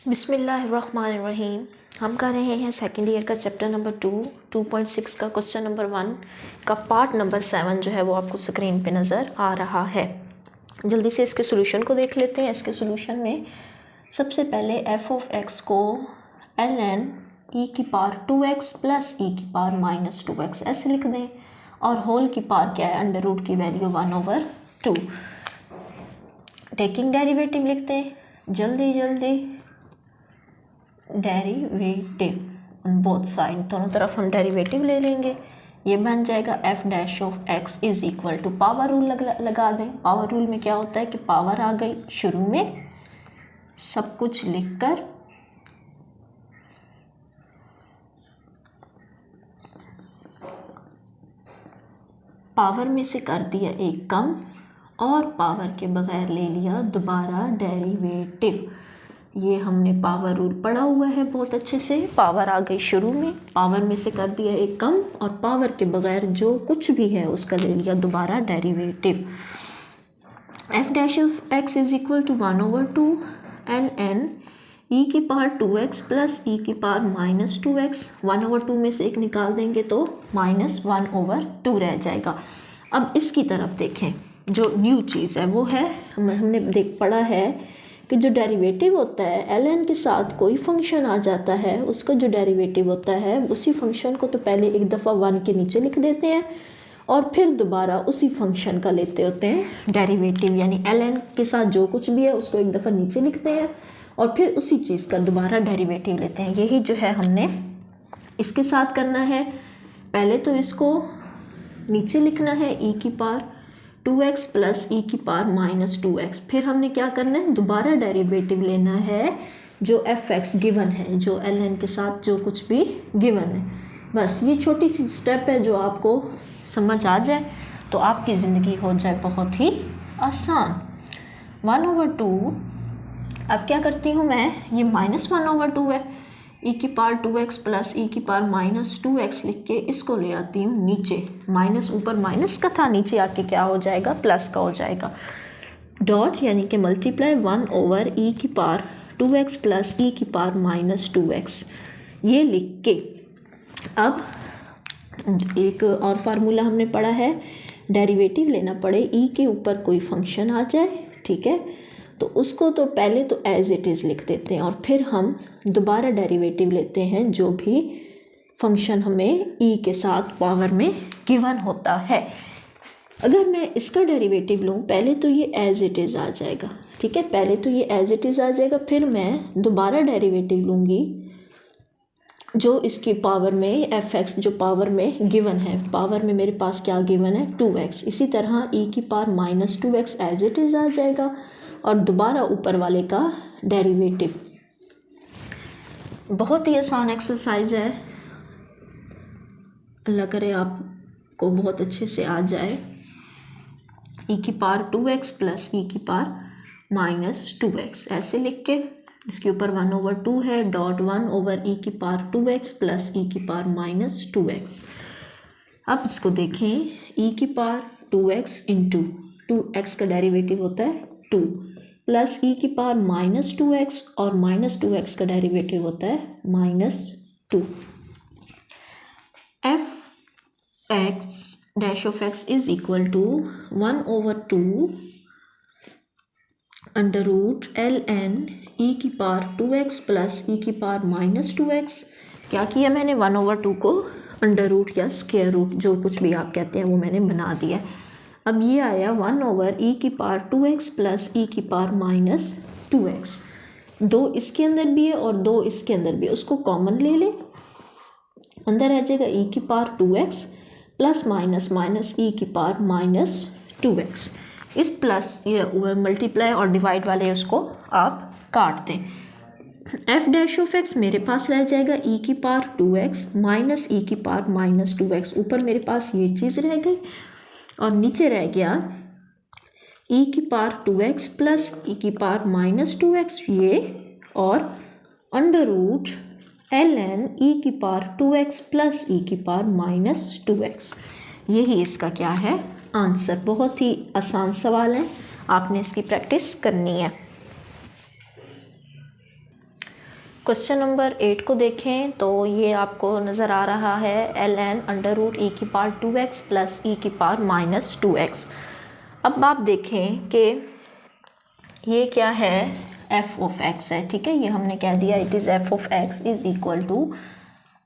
बिस्मिल्लाहिर्रहमानिर्रहीम। हम कर रहे हैं सेकेंड ईयर का चैप्टर नंबर 2.6 का क्वेश्चन नंबर 1 का पार्ट नंबर 7 जो है वो आपको स्क्रीन पे नज़र आ रहा है। जल्दी से इसके सोल्यूशन को देख लेते हैं। इसके सोल्यूशन में सबसे पहले एफ ऑफ एक्स को ln e की पावर 2x प्लस e की पावर माइनस 2x ऐसे लिख दें, और होल की पावर क्या है, अंडर रूट की वैल्यू 1/2। टेकिंग डेरिवेटिव लिखते हैं जल्दी डेरिवेटिव ऑन बोथ साइड, दोनों तरफ हम डेरिवेटिव ले लेंगे। ये बन जाएगा F dash of X is equal to power rule लगा दें। पावर रूल में क्या होता है कि पावर आ गई, शुरू में सब कुछ लिखकर पावर में से कर दिया एक कम और पावर के बगैर ले लिया दोबारा डेरिवेटिव। ये हमने पावर रूल पढ़ा हुआ है बहुत अच्छे से। पावर आ गई शुरू में, पावर में से कर दिया एक कम और पावर के बगैर जो कुछ भी है उसका ले लिया दोबारा derivative. F dash of X is equal to 1/2 ln e की पावर 2x प्लस e की पावर माइनस 2x। 1/2 में से एक निकाल देंगे तो -1/2 रह जाएगा। अब इसकी तरफ देखें, जो न्यू चीज़ है वो है हमने पढ़ा है कि जो डेरिवेटिव होता है ln के साथ कोई फंक्शन आ जाता है, उसका जो डेरिवेटिव होता है उसी फंक्शन को तो पहले एक दफ़ा 1 के नीचे लिख देते हैं और फिर दोबारा उसी फंक्शन का लेते होते हैं डेरिवेटिव। यानी ln के साथ जो कुछ भी है उसको एक दफ़ा नीचे लिखते हैं और फिर उसी चीज़ का दोबारा डेरिवेटिव लेते हैं। यही जो है हमने इसके साथ करना है। पहले तो इसको नीचे लिखना है e की पावर 2x प्लस e की पावर माइनस 2x। फिर हमने क्या करना है, दोबारा डेरिवेटिव लेना है जो fx गिवन है, जो ln के साथ जो कुछ भी गिवन है। बस ये छोटी सी स्टेप है, जो आपको समझ आ जाए तो आपकी ज़िंदगी हो जाए बहुत ही आसान। 1/2 अब क्या करती हूँ मैं, ये -1/2 है, e की पावर 2x प्लस e की पावर माइनस 2x लिख के इसको ले आती हूँ नीचे। माइनस ऊपर माइनस का था, नीचे आके क्या हो जाएगा, प्लस का हो जाएगा। डॉट यानी कि मल्टीप्लाई 1/e की पावर 2x प्लस e की पावर माइनस 2x ये लिख के अब एक और फार्मूला हमने पढ़ा है, डेरिवेटिव लेना पड़े e के ऊपर कोई फंक्शन आ जाए, ठीक है, तो उसको तो पहले तो एज इट इज़ लिख देते हैं और फिर हम दोबारा डेरिवेटिव लेते हैं जो भी फंक्शन हमें e के साथ पावर में गिवन होता है। अगर मैं इसका डेरिवेटिव लूँ, पहले तो ये एज इट इज़ आ जाएगा, ठीक है, पहले तो ये एज इट इज़ आ जाएगा, फिर मैं दोबारा डेरिवेटिव लूँगी जो इसकी पावर में fx जो पावर में गिवन है, पावर में मेरे पास क्या गिवन है 2x। इसी तरह e की power minus 2x as it is आ जाएगा और दोबारा ऊपर वाले का डेरिवेटिव। बहुत ही आसान एक्सरसाइज है, अल्लाह करे आपको बहुत अच्छे से आ जाए। e की पावर 2x प्लस e की पावर माइनस 2x ऐसे लिख के इसके ऊपर 1/2 है, डॉट 1/e की पावर 2x प्लस e की पावर माइनस 2x। अब इसको देखें, e की पावर 2x इंटू 2x का डेरिवेटिव होता है 2 प्लस e की पावर माइनस 2x और माइनस 2x का डेरिवेटिव होता है -2। F X dash of X is equal to 1/2 under root ln e की पावर 2x प्लस e की पावर माइनस 2x। क्या किया मैंने, 1/2 को अंडर रूट या स्क्वायर रूट जो कुछ भी आप कहते हैं वो मैंने बना दिया। अब ये आया 1/e की पावर 2x प्लस e की पावर माइनस 2x। 2 इसके अंदर भी है और 2 इसके अंदर भी है, उसको कॉमन ले लें, अंदर आ जाएगा e की power 2x plus minus minus e की पावर माइनस 2x। इस प्लस ये मल्टीप्लाई और डिवाइड वाले उसको आप काट दें। एफ डैश ऑफ एक्स मेरे पास रह जाएगा e की पावर 2x माइनस e की पावर माइनस 2x। ऊपर मेरे पास ये चीज़ रह गई और नीचे रह गया e की पावर 2x प्लस e की पावर माइनस 2x ये, और अंडर रूट ln e की पावर 2x प्लस e की पावर माइनस 2x। यही इसका क्या है, आंसर। बहुत ही आसान सवाल है, आपने इसकी प्रैक्टिस करनी है। क्वेश्चन नंबर 8 को देखें तो ये आपको नज़र आ रहा है ln √e⁻² 2x plus e⁻−2x। अब आप देखें कि ये क्या है, f ऑफ x है, ठीक है। ये हमने कह दिया it is f of x is equal to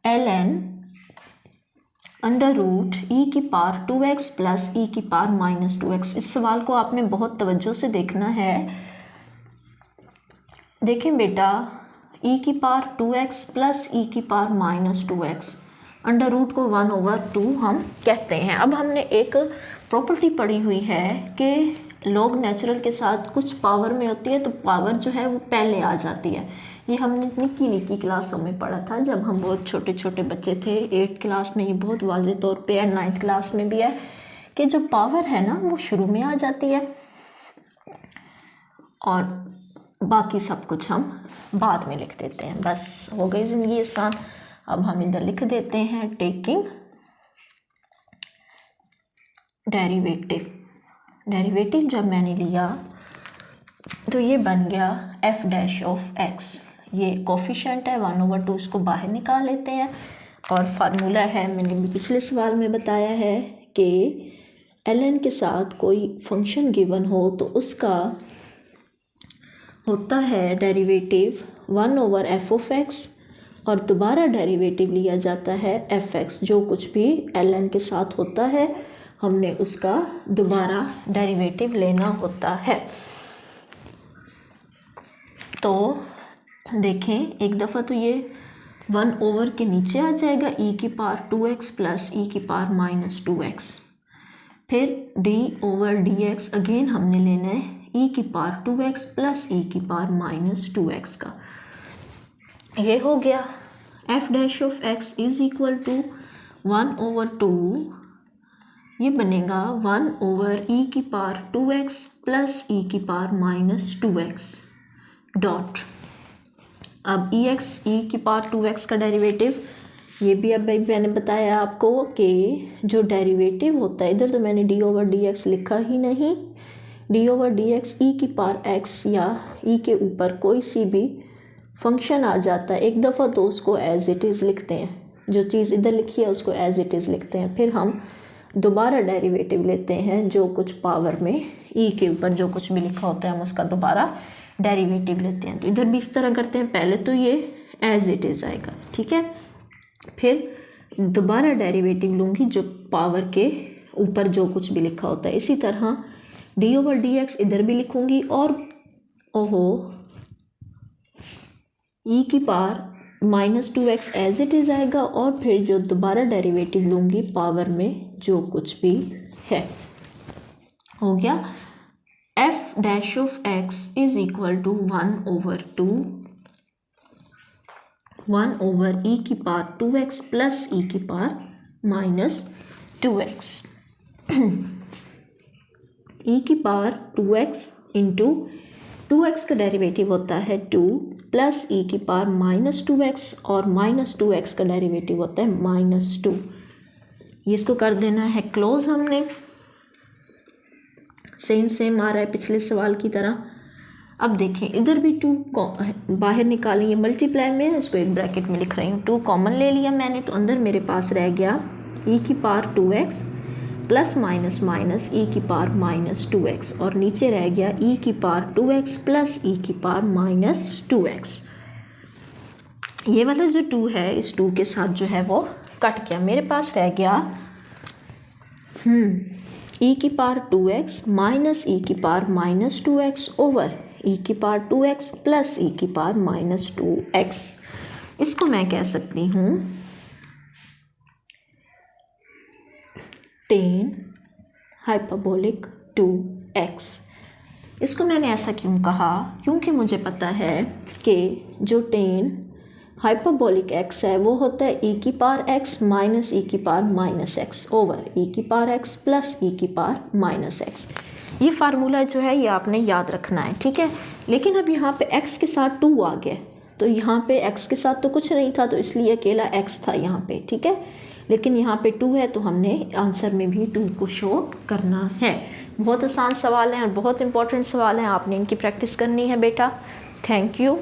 ln √e⁻² plus e⁻−2x। इस सवाल को आपने बहुत तवज्जो से देखना है। देखें बेटा, e⁻² plus e⁻−2x, under root को 1/2 हम कहते हैं। अब हमने एक प्रॉपर्टी पढ़ी हुई है कि लॉग नेचुरल के साथ कुछ पावर में होती है तो पावर जो है वो पहले आ जाती है। ये हमने निक्की निक्की क्लासों में पढ़ा था जब हम बहुत छोटे छोटे बच्चे थे। 8th क्लास में ये बहुत वाज़ेह तौर पे, एंड 9th क्लास में भी है कि जो पावर है ना वो शुरू में आ जाती है और बाकी सब कुछ हम बाद में लिख देते हैं। बस हो गई ज़िंदगी आसान। अब हम इधर लिख देते हैं टेकिंग डेरिवेटिव। डेरिवेटिव जब मैंने लिया तो ये बन गया f' ऑफ x। ये कोफिशिएंट है 1/2, इसको बाहर निकाल लेते हैं। और फार्मूला है, मैंने भी पिछले सवाल में बताया है कि ln के साथ कोई फंक्शन गिवन हो तो उसका होता है डेरिवेटिव 1/f ऑफ x और दोबारा डेरिवेटिव लिया जाता है fx। जो कुछ भी ln के साथ होता है हमने उसका दोबारा डेरिवेटिव लेना होता है। तो देखें, एक दफ़ा तो ये 1 के नीचे आ जाएगा e⁻²x प्लस e⁻−2x। फिर d/dx अगेन हमने लेना है e⁻²x प्लस e⁻−2x का। ये हो गया f' of x is equal to 1/2। ये बनेगा 1/e⁻²x प्लस e⁻−2x डॉट। अब e⁻²x का डेरिवेटिव, ये भी अब मैंने बताया आपको कि जो डेरिवेटिव होता है, इधर तो मैंने d/dx लिखा ही नहीं। d/dx e⁻x या e के ऊपर कोई सी भी फंक्शन आ जाता है एक दफ़ा तो उसको एज इट इज़ लिखते हैं। जो चीज़ इधर लिखी है उसको एज इट इज़ लिखते हैं। फिर हम दोबारा डेरिवेटिव लेते हैं, जो कुछ पावर में e के ऊपर जो कुछ भी लिखा होता है हम उसका दोबारा डेरिवेटिव लेते हैं। तो इधर भी इस तरह करते हैं, पहले तो ये एज इट इज़ आएगा, ठीक है। फिर दोबारा डेरिवेटिव लूँगी जो पावर के ऊपर जो कुछ भी लिखा होता है। इसी तरह d/dx इधर भी लिखूँगी और e⁻−2x एज इट इज़ आएगा और फिर जो दोबारा डेरिवेटिव लूँगी पावर में जो कुछ भी है। हो गया f' of x is equal to 1/e⁻²x plus e⁻−2x। e⁻2x into 2x का डेरिवेटिव होता है 2 प्लस e⁻−2x और -2x का डेरिवेटिव होता है -2। ये इसको कर देना है क्लोज। हमने सेम आ रहा है पिछले सवाल की तरह। अब देखें, इधर भी 2 बाहर निकालें, ये मल्टीप्लाई में, इसको एक ब्रैकेट में लिख रही हूँ। 2 कॉमन ले लिया मैंने तो अंदर मेरे पास रह गया e⁻2x plus minus minus e⁻−2x और नीचे रह गया e⁻2x प्लस e⁻−2x। ये वाला जो 2 है इस 2 के साथ जो है वो कट गया। मेरे पास रह गया e⁻2x minus e⁻−2x over e⁻2x plus e⁻−2x। इसको मैं कह सकती हूँ tan हाइपरबोलिक 2x। इसको मैंने ऐसा क्यों कहा, क्योंकि मुझे पता है कि जो tan हाइपरबोलिक x है वो होता है e⁻x minus e⁻−x over e⁻x plus e⁻−x। ये फार्मूला जो है ये आपने याद रखना है, ठीक है। लेकिन अब यहाँ पे x के साथ 2 आ गया, तो यहाँ पे x के साथ तो कुछ नहीं था तो इसलिए अकेला x था यहाँ पे, ठीक है। लेकिन यहाँ पे 2 है तो हमने आंसर में भी 2 को शो करना है। बहुत आसान सवाल हैं और बहुत इंपॉर्टेंट सवाल हैं, आपने इनकी प्रैक्टिस करनी है बेटा। Thank you.